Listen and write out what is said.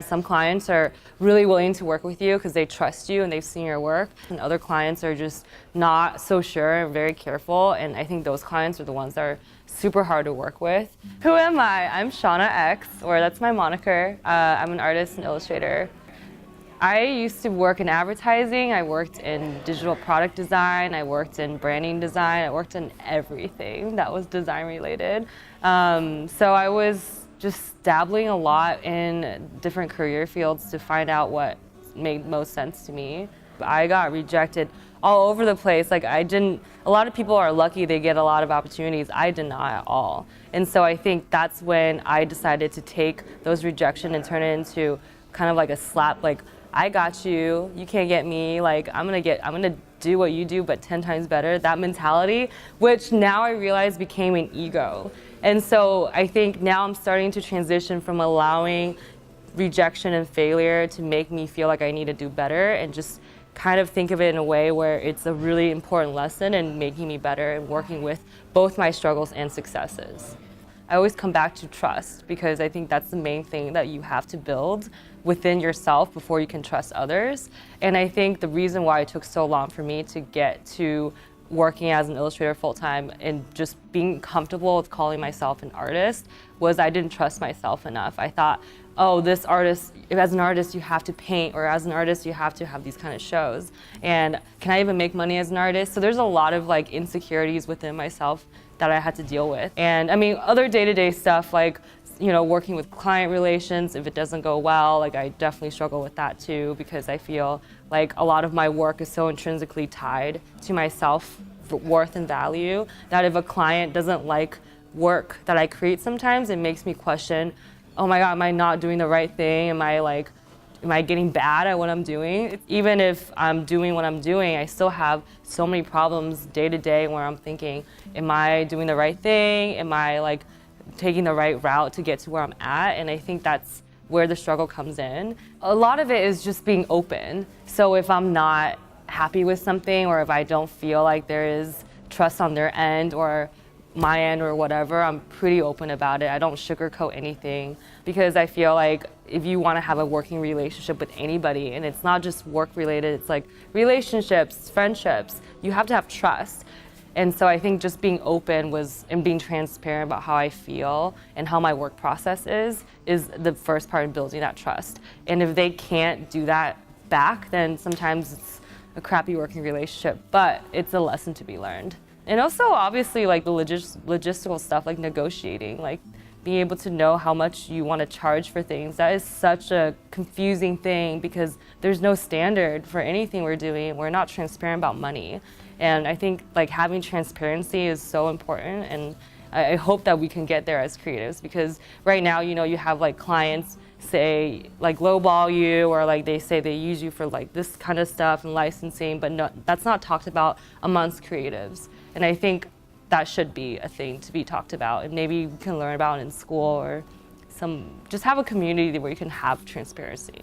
Some clients are really willing to work with you because they trust you and they've seen your work, and other clients are just not so sure and very careful, and I think those clients are the ones that are super hard to work with. Who am I? I'm Shawna X, or that's my moniker. I'm an artist and illustrator. I used to work in advertising, I worked in digital product design, I worked in branding design, I worked in everything that was design related. So I was just dabbling a lot in different career fields to find out what made most sense to me. I got rejected all over the place. Like a lot of people are lucky they get a lot of opportunities. I did not at all. And so I think that's when I decided to take those rejection and turn it into kind of like a slap, like, I got you, you can't get me, like I'm gonna do what you do but 10 times better, that mentality, which now I realize became an ego. And so I think now I'm starting to transition from allowing rejection and failure to make me feel like I need to do better, and just kind of think of it in a way where it's a really important lesson and making me better and working with both my struggles and successes. I always come back to trust, because I think that's the main thing that you have to build within yourself before you can trust others. And I think the reason why it took so long for me to get to working as an illustrator full-time and just being comfortable with calling myself an artist was I didn't trust myself enough. I thought, oh, this artist, as an artist you have to paint, or as an artist you have to have these kind of shows. And can I even make money as an artist? So there's a lot of like insecurities within myself that I had to deal with. And I mean, other day-to-day stuff like, you know, working with client relations, if it doesn't go well, like I definitely struggle with that too, because I feel like a lot of my work is so intrinsically tied to my self-worth and value that if a client doesn't like work that I create, sometimes it makes me question, oh my God, am I not doing the right thing? Am I getting bad at what I'm doing? Even if I'm doing what I'm doing, I still have so many problems day to day where I'm thinking, am I doing the right thing? Am I like taking the right route to get to where I'm at? And I think that's where the struggle comes in. A lot of it is just being open. So if I'm not happy with something, or if I don't feel like there is trust on their end or my end or whatever, I'm pretty open about it. I don't sugarcoat anything, because I feel like if you want to have a working relationship with anybody, and it's not just work related, it's like relationships, friendships, you have to have trust. And so I think just being open and being transparent about how I feel and how my work process is the first part in building that trust. And if they can't do that back, then sometimes it's a crappy working relationship, but it's a lesson to be learned. And also obviously like the logistical stuff, like negotiating, like being able to know how much you want to charge for things. That is such a confusing thing, because there's no standard for anything we're doing. We're not transparent about money. And I think like having transparency is so important, and I hope that we can get there as creatives, because right now, you know, you have like clients say like lowball you, or like they say they use you for like this kind of stuff and licensing, but no, that's not talked about amongst creatives. And I think that should be a thing to be talked about, and maybe we can learn about it in school, or just have a community where you can have transparency.